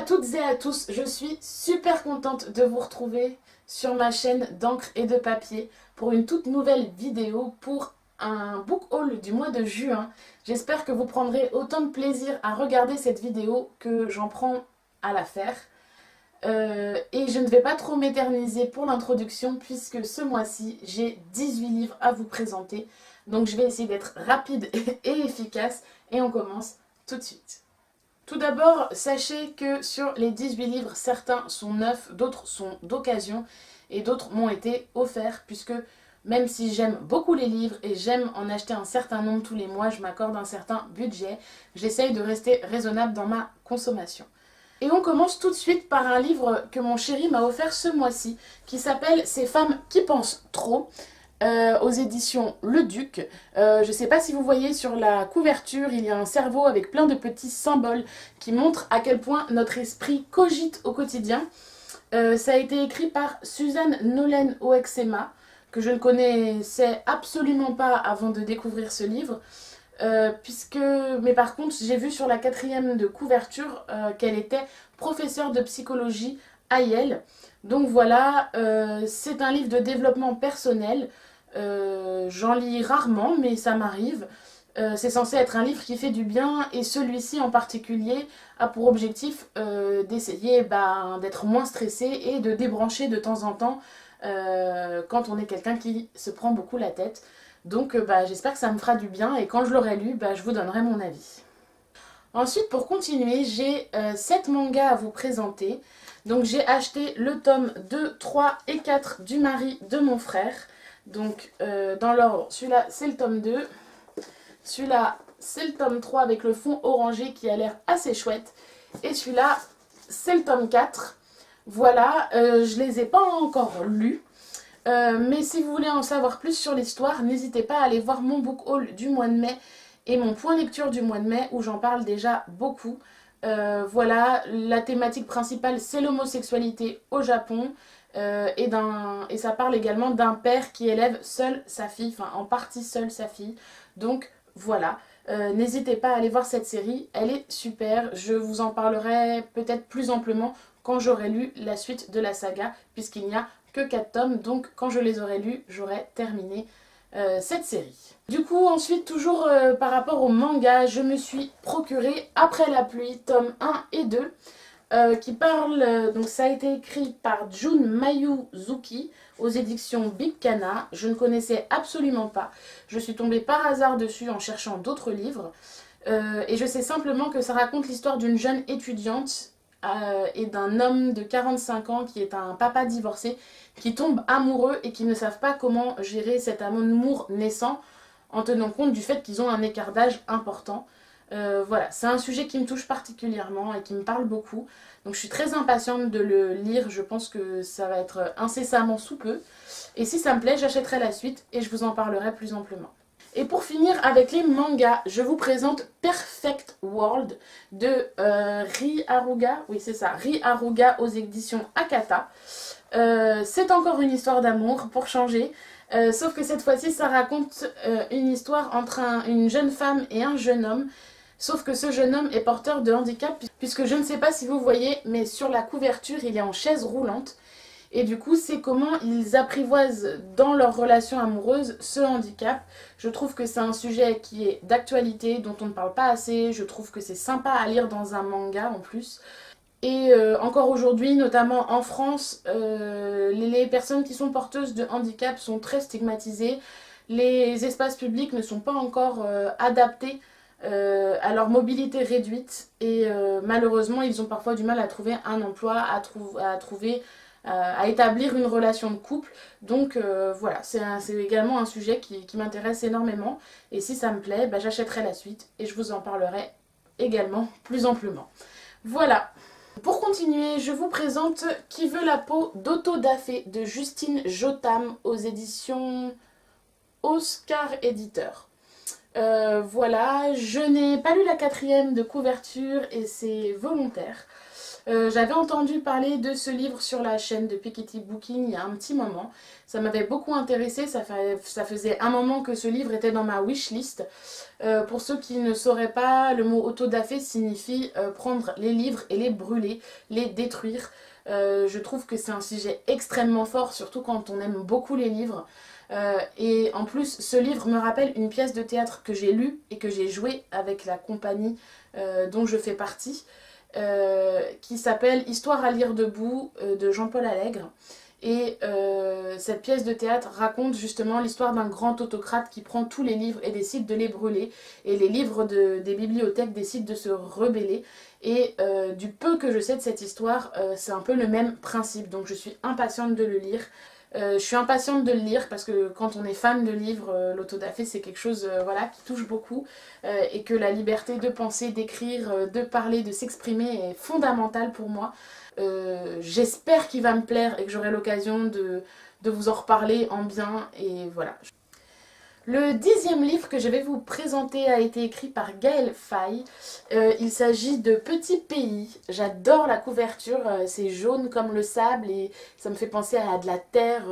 toutes et à tous, je suis super contente de vous retrouver sur ma chaîne d'encre et de papier pour une toute nouvelle vidéo pour un book haul du mois de juin. J'espère que vous prendrez autant de plaisir à regarder cette vidéo que j'en prends à la faire. Et je ne vais pas trop m'éterniser pour l'introduction puisque ce mois-ci, j'ai 18 livres à vous présenter. Donc je vais essayer d'être rapide et efficace et on commence tout de suite. Tout d'abord, sachez que sur les 18 livres, certains sont neufs, d'autres sont d'occasion et d'autres m'ont été offerts puisque même si j'aime beaucoup les livres et j'aime en acheter un certain nombre tous les mois, je m'accorde un certain budget, j'essaye de rester raisonnable dans ma consommation. Et on commence tout de suite par un livre que mon chéri m'a offert ce mois-ci qui s'appelle Ces femmes qui pensent trop. Aux éditions Le Duc. Je ne sais pas si vous voyez sur la couverture, il y a un cerveau avec plein de petits symboles qui montrent à quel point notre esprit cogite au quotidien. Ça a été écrit par Suzanne Nollen Oexema, que je ne connaissais absolument pas avant de découvrir ce livre. Mais par contre, j'ai vu sur la 4e de couverture qu'elle était professeure de psychologie à Yale. Donc voilà, c'est un livre de développement personnel. J'en lis rarement, mais ça m'arrive. C'est censé être un livre qui fait du bien et celui-ci en particulier a pour objectif d'essayer d'être moins stressé et de débrancher de temps en temps quand on est quelqu'un qui se prend beaucoup la tête. Donc j'espère que ça me fera du bien et quand je l'aurai lu, je vous donnerai mon avis. Ensuite, pour continuer, j'ai 7 mangas à vous présenter. Donc j'ai acheté le tome 2, 3 et 4 du mari de mon frère. Donc dans l'ordre, celui-là c'est le tome 2. Celui-là c'est le tome 3 avec le fond orangé qui a l'air assez chouette. Et celui-là c'est le tome 4. Voilà, je les ai pas encore lus. Mais si vous voulez en savoir plus sur l'histoire, n'hésitez pas à aller voir mon book haul du mois de mai et mon point lecture du mois de mai où j'en parle déjà beaucoup. Voilà, la thématique principale c'est l'homosexualité au Japon et ça parle également d'un père qui élève seul sa fille, enfin en partie seul sa fille. Donc voilà, n'hésitez pas à aller voir cette série, elle est super, je vous en parlerai peut-être plus amplement quand j'aurai lu la suite de la saga puisqu'il n'y a que 4 tomes, donc quand je les aurai lus, j'aurai terminé cette série. Du coup, ensuite, toujours par rapport au manga, je me suis procuré Après la pluie, tome 1 et 2, qui parle, donc ça a été écrit par Jun Mayuzuki aux éditions Big Kana. Je ne connaissais absolument pas, je suis tombée par hasard dessus en cherchant d'autres livres, et je sais simplement que ça raconte l'histoire d'une jeune étudiante et d'un homme de 45 ans qui est un papa divorcé qui tombe amoureux et qui ne savent pas comment gérer cet amour naissant en tenant compte du fait qu'ils ont un écart d'âge important. Voilà, c'est un sujet qui me touche particulièrement et qui me parle beaucoup. Donc je suis très impatiente de le lire, je pense que ça va être incessamment sous peu. Et si ça me plaît, j'achèterai la suite et je vous en parlerai plus amplement. Et pour finir avec les mangas, je vous présente Perfect World de Ri Haruga. Oui, c'est ça, Ri Haruga aux éditions Akata. C'est encore une histoire d'amour pour changer. Sauf que cette fois-ci, ça raconte une histoire entre une jeune femme et un jeune homme. Sauf que ce jeune homme est porteur de handicap, puisque je ne sais pas si vous voyez, mais sur la couverture, il est en chaise roulante. Et du coup, c'est comment ils apprivoisent dans leur relation amoureuse ce handicap. Je trouve que c'est un sujet qui est d'actualité, dont on ne parle pas assez. Je trouve que c'est sympa à lire dans un manga en plus. Et encore aujourd'hui, notamment en France, les personnes qui sont porteuses de handicap sont très stigmatisées. Les espaces publics ne sont pas encore adaptés à leur mobilité réduite. Et malheureusement, ils ont parfois du mal à trouver un emploi, à établir une relation de couple. Donc voilà, c'est également un sujet qui m'intéresse énormément. Et si ça me plaît, j'achèterai la suite et je vous en parlerai également plus amplement. Voilà. Pour continuer, je vous présente Qui veut la peau d'Otto da Fé de Justine Jotam aux éditions Oscar Éditeur. Voilà, je n'ai pas lu la 4e de couverture et c'est volontaire. J'avais entendu parler de ce livre sur la chaîne de Piketty Booking il y a un petit moment. Ça m'avait beaucoup intéressé, ça faisait un moment que ce livre était dans ma wishlist. Pour ceux qui ne sauraient pas, le mot autodafé signifie prendre les livres et les brûler, les détruire. Je trouve que c'est un sujet extrêmement fort, surtout quand on aime beaucoup les livres. Et en plus, ce livre me rappelle une pièce de théâtre que j'ai lue et que j'ai jouée avec la compagnie dont je fais partie, qui s'appelle Histoire à lire debout de Jean-Paul Allègre. Et cette pièce de théâtre raconte justement l'histoire d'un grand autocrate qui prend tous les livres et décide de les brûler. Et les livres des bibliothèques décident de se rebeller. Et du peu que je sais de cette histoire, c'est un peu le même principe. Donc je suis impatiente de le lire. Je suis impatiente de le lire parce que quand on est fan de livres, l'autodafé c'est quelque chose voilà, qui touche beaucoup et que la liberté de penser, d'écrire, de parler, de s'exprimer est fondamentale pour moi. J'espère qu'il va me plaire et que j'aurai l'occasion de vous en reparler en bien et voilà. Le 10e livre que je vais vous présenter a été écrit par Gaël Faye. Il s'agit de Petit pays. J'adore la couverture, c'est jaune comme le sable et ça me fait penser à de la terre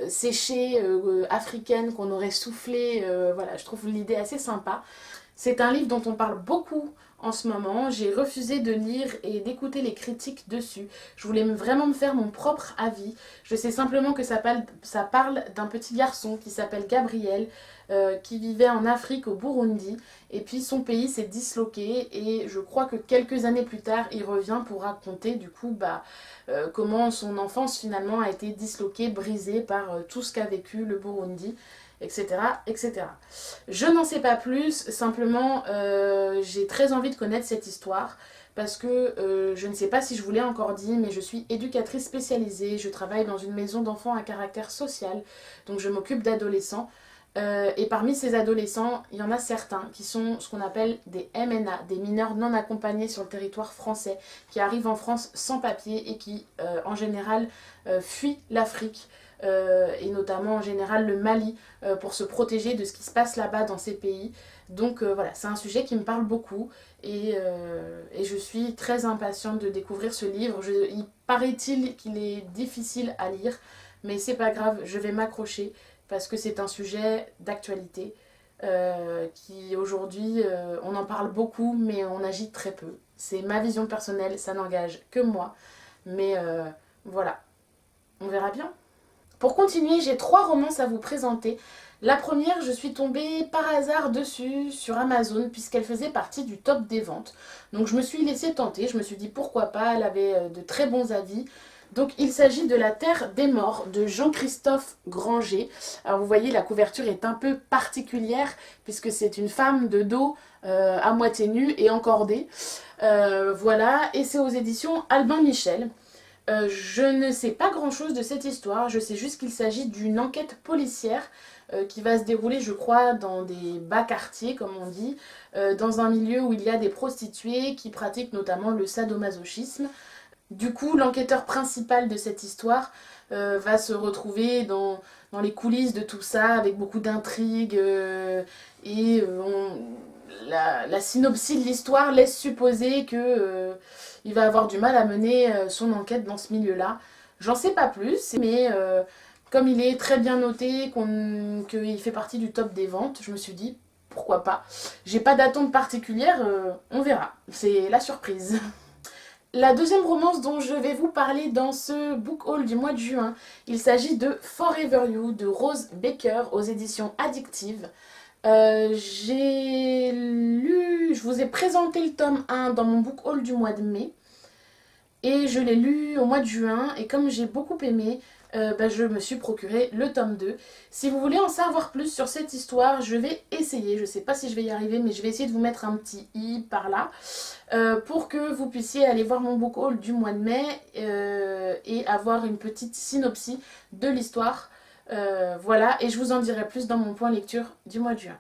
séchée africaine qu'on aurait soufflée. Voilà, je trouve l'idée assez sympa. C'est un livre dont on parle beaucoup en ce moment. J'ai refusé de lire et d'écouter les critiques dessus. Je voulais vraiment me faire mon propre avis. Je sais simplement que ça parle d'un petit garçon qui s'appelle Gabriel, qui vivait en Afrique au Burundi. Et puis son pays s'est disloqué et je crois que quelques années plus tard, il revient pour raconter du coup comment son enfance finalement a été disloquée, brisée par tout ce qu'a vécu le Burundi. Etc, etc. Je n'en sais pas plus, simplement j'ai très envie de connaître cette histoire parce que je ne sais pas si je vous l'ai encore dit, mais je suis éducatrice spécialisée, je travaille dans une maison d'enfants à caractère social, donc je m'occupe d'adolescents. Et parmi ces adolescents, il y en a certains qui sont ce qu'on appelle des MNA, des mineurs non accompagnés sur le territoire français, qui arrivent en France sans papier et qui, en général, fuient l'Afrique. Et notamment en général le Mali pour se protéger de ce qui se passe là-bas dans ces pays. Donc voilà, c'est un sujet qui me parle beaucoup et je suis très impatiente de découvrir ce livre. Il paraît-il qu'il est difficile à lire, mais c'est pas grave, je vais m'accrocher parce que c'est un sujet d'actualité qui aujourd'hui on en parle beaucoup mais on agit très peu. C'est ma vision personnelle, ça n'engage que moi, mais voilà, on verra bien. Pour continuer, j'ai 3 romances à vous présenter. La première, je suis tombée par hasard dessus sur Amazon puisqu'elle faisait partie du top des ventes. Donc je me suis laissée tenter, je me suis dit pourquoi pas, elle avait de très bons avis. Donc il s'agit de La Terre des Morts de Jean-Christophe Granger. Alors vous voyez, la couverture est un peu particulière puisque c'est une femme de dos à moitié nue et encordée. Voilà, et c'est aux éditions Albin Michel. Je ne sais pas grand chose de cette histoire, je sais juste qu'il s'agit d'une enquête policière qui va se dérouler je crois dans des bas quartiers comme on dit, dans un milieu où il y a des prostituées qui pratiquent notamment le sadomasochisme. Du coup l'enquêteur principal de cette histoire va se retrouver dans les coulisses de tout ça avec beaucoup d'intrigues la synopsis de l'histoire laisse supposer que il va avoir du mal à mener son enquête dans ce milieu-là. J'en sais pas plus, mais comme il est très bien noté, qu'il fait partie du top des ventes, je me suis dit pourquoi pas. J'ai pas d'attente particulière, on verra. C'est la surprise. La deuxième romance dont je vais vous parler dans ce book haul du mois de juin, il s'agit de Forever You de Rose Baker aux éditions Addictive. Je vous ai présenté le tome 1 dans mon book haul du mois de mai et je l'ai lu au mois de juin et comme j'ai beaucoup aimé, je me suis procuré le tome 2. Si vous voulez en savoir plus sur cette histoire, je vais essayer, je sais pas si je vais y arriver, mais je vais essayer de vous mettre un petit i par là pour que vous puissiez aller voir mon book haul du mois de mai et avoir une petite synopsis de l'histoire. Voilà, et je vous en dirai plus dans mon point lecture du mois de juin.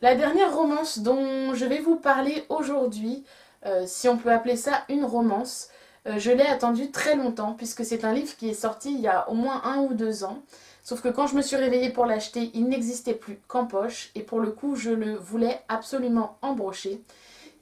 La dernière romance dont je vais vous parler aujourd'hui, si on peut appeler ça une romance, je l'ai attendue très longtemps puisque c'est un livre qui est sorti il y a au moins 1 ou 2 ans. Sauf que quand je me suis réveillée pour l'acheter, il n'existait plus qu'en poche et pour le coup je le voulais absolument en brochet.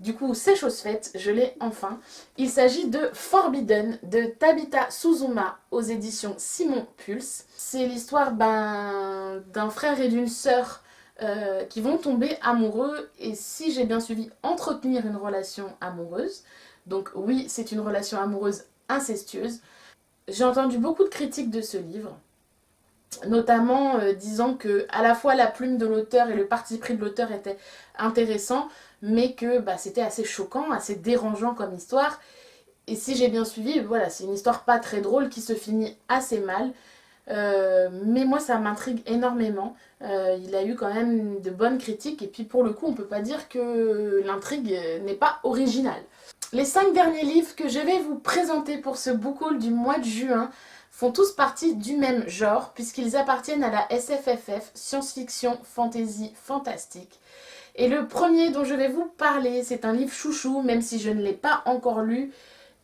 Du coup, c'est chose faite, je l'ai enfin. Il s'agit de Forbidden de Tabitha Suzuma aux éditions Simon Pulse. C'est l'histoire d'un frère et d'une sœur qui vont tomber amoureux et, si j'ai bien suivi, entretenir une relation amoureuse. Donc oui, c'est une relation amoureuse incestueuse. J'ai entendu beaucoup de critiques de ce livre, notamment disant que à la fois la plume de l'auteur et le parti pris de l'auteur étaient intéressants, mais que c'était assez choquant, assez dérangeant comme histoire. Et si j'ai bien suivi, voilà, c'est une histoire pas très drôle qui se finit assez mal. Mais moi ça m'intrigue énormément. Il a eu quand même de bonnes critiques et puis pour le coup on peut pas dire que l'intrigue n'est pas originale. Les 5 derniers livres que je vais vous présenter pour ce book haul du mois de juin font tous partie du même genre puisqu'ils appartiennent à la SFFF, science-fiction, fantasy, fantastique. Et le premier dont je vais vous parler, c'est un livre chouchou, même si je ne l'ai pas encore lu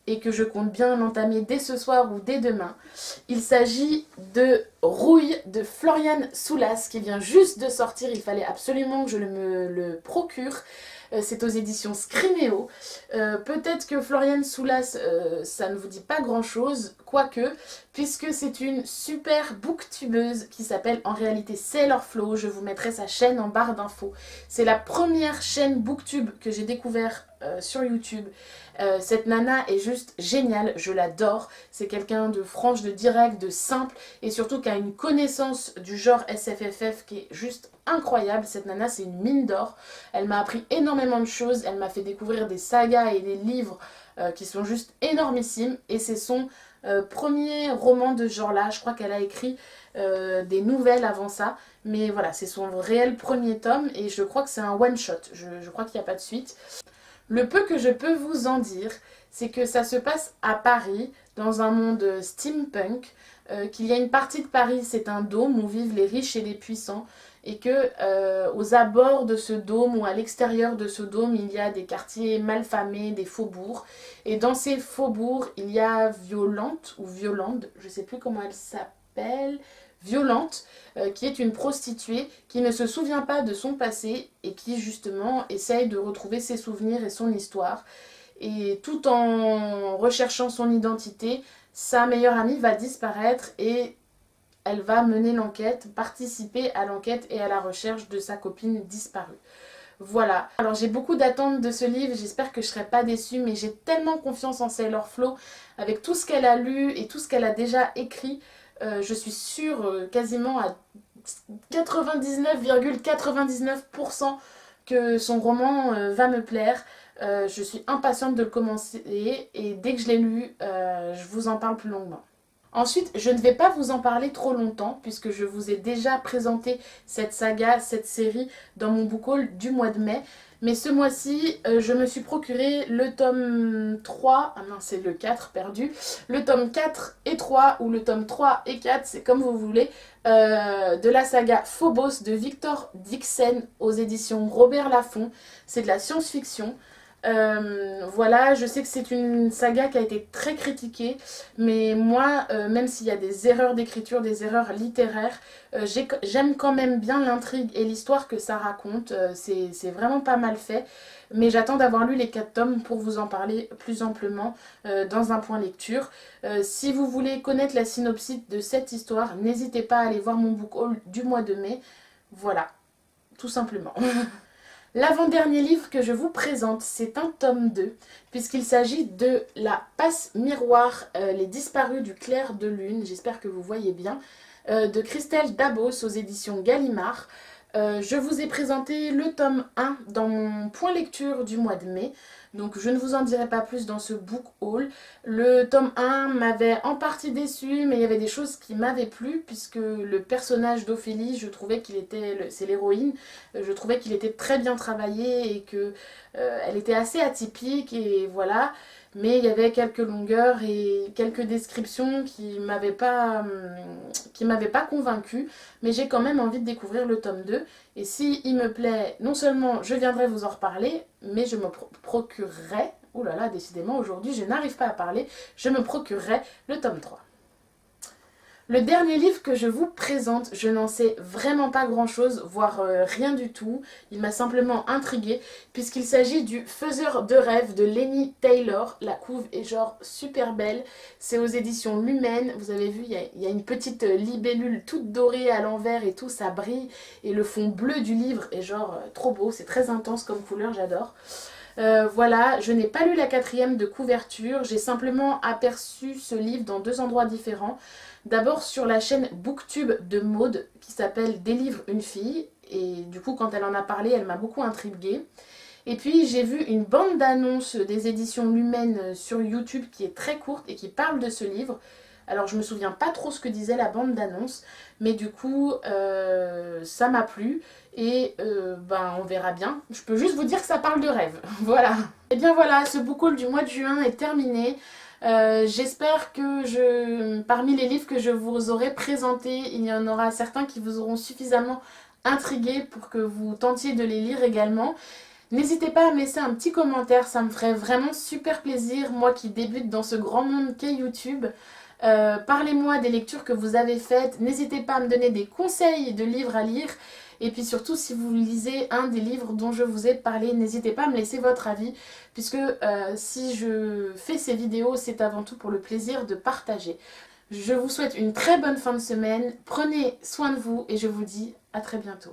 et que je compte bien l'entamer dès ce soir ou dès demain. Il s'agit de Rouille de Florian Soulas qui vient juste de sortir, il fallait absolument que je me le procure. C'est aux éditions Scrinéo. Peut-être que Florian Soulas, ça ne vous dit pas grand-chose, quoique, puisque c'est une super booktubeuse qui s'appelle en réalité Sailor Flow. Je vous mettrai sa chaîne en barre d'infos. C'est la première chaîne booktube que j'ai découvert sur YouTube. Cette nana est juste géniale, je l'adore. C'est quelqu'un de franche, de direct, de simple et surtout qui a une connaissance du genre SFFF qui est juste incroyable. Cette nana, c'est une mine d'or. Elle m'a appris énormément de choses. Elle m'a fait découvrir des sagas et des livres qui sont juste énormissimes. Et c'est son premier roman de ce genre-là. Je crois qu'elle a écrit des nouvelles avant ça. Mais voilà, c'est son réel premier tome et je crois que c'est un one-shot. Je crois qu'il n'y a pas de suite. Le peu que je peux vous en dire, c'est que ça se passe à Paris, dans un monde steampunk, qu'il y a une partie de Paris, c'est un dôme où vivent les riches et les puissants, et que aux abords de ce dôme ou à l'extérieur de ce dôme, il y a des quartiers malfamés, des faubourgs, et dans ces faubourgs, il y a Violante, ou Violande, je ne sais plus comment elle s'appelle, Violante, qui est une prostituée qui ne se souvient pas de son passé et qui justement essaye de retrouver ses souvenirs et son histoire. Et tout en recherchant son identité, sa meilleure amie va disparaître et elle va mener l'enquête, participer à l'enquête et à la recherche de sa copine disparue. Voilà, alors j'ai beaucoup d'attentes de ce livre, j'espère que je ne serai pas déçue, mais j'ai tellement confiance en Sailor Flow, avec tout ce qu'elle a lu et tout ce qu'elle a déjà écrit. Je suis sûre quasiment à 99,99% que son roman va me plaire. Je suis impatiente de le commencer et dès que je l'ai lu, je vous en parle plus longuement. Ensuite, je ne vais pas vous en parler trop longtemps puisque je vous ai déjà présenté cette saga, cette série dans mon book haul du mois de mai. Mais ce mois-ci, je me suis procuré le tome 3, ah non c'est le 4 perdu, le tome 4 et 3 ou le tome 3 et 4, c'est comme vous voulez, de la saga Phobos de Victor Dixon aux éditions Robert Laffont. C'est de la science-fiction. Voilà, je sais que c'est une saga qui a été très critiquée, mais moi, même s'il y a des erreurs d'écriture, des erreurs littéraires, j'aime quand même bien l'intrigue et l'histoire que ça raconte. C'est vraiment pas mal fait, mais j'attends d'avoir lu les 4 tomes pour vous en parler plus amplement dans un point lecture. Si vous voulez connaître la synopsis de cette histoire, n'hésitez pas à aller voir mon book haul du mois de mai. Voilà, tout simplement. L'avant-dernier livre que je vous présente, c'est un tome 2, puisqu'il s'agit de La Passe Miroir, les disparus du clair de lune, j'espère que vous voyez bien, de Christelle Dabos aux éditions Gallimard. Je vous ai présenté le tome 1 dans mon point lecture du mois de mai, donc je ne vous en dirai pas plus dans ce book haul. Le tome 1 m'avait en partie déçu, mais il y avait des choses qui m'avaient plu, puisque le personnage d'Ophélie, je trouvais qu'il était, c'est l'héroïne, je trouvais qu'il était très bien travaillé et que elle était assez atypique et voilà. Mais il y avait quelques longueurs et quelques descriptions qui m'avaient pas convaincue. Mais j'ai quand même envie de découvrir le tome 2. Et si il me plaît, non seulement je viendrai vous en reparler, mais je me procurerai, oh là là, décidément aujourd'hui je n'arrive pas à parler, je me procurerai le tome 3. Le dernier livre que je vous présente, je n'en sais vraiment pas grand chose, voire rien du tout. Il m'a simplement intriguée puisqu'il s'agit du Faiseur de rêves de Laini Taylor. La couve est genre super belle. C'est aux éditions Lumen. Vous avez vu, il y a une petite libellule toute dorée à l'envers et tout, ça brille. Et le fond bleu du livre est genre trop beau. C'est très intense comme couleur, j'adore. Voilà, je n'ai pas lu la 4e de couverture, j'ai simplement aperçu ce livre dans 2 endroits différents. D'abord sur la chaîne Booktube de Maude qui s'appelle Délivre une fille, et du coup quand elle en a parlé, elle m'a beaucoup intriguée. Et puis j'ai vu une bande d'annonces des éditions Lumen sur YouTube qui est très courte et qui parle de ce livre. Alors je me souviens pas trop ce que disait la bande d'annonce, mais du coup ça m'a plu et ben on verra bien. Je peux juste vous dire que ça parle de rêve, voilà. Et bien voilà, ce book haul du mois de juin est terminé. J'espère que parmi les livres que je vous aurai présentés, il y en aura certains qui vous auront suffisamment intrigué pour que vous tentiez de les lire également. N'hésitez pas à me laisser un petit commentaire, ça me ferait vraiment super plaisir, moi qui débute dans ce grand monde qu'est YouTube. Parlez-moi des lectures que vous avez faites, n'hésitez pas à me donner des conseils de livres à lire. Et puis surtout, si vous lisez un des livres dont je vous ai parlé, n'hésitez pas à me laisser votre avis, puisque si je fais ces vidéos, c'est avant tout pour le plaisir de partager. Je vous souhaite une très bonne fin de semaine, prenez soin de vous et je vous dis à très bientôt.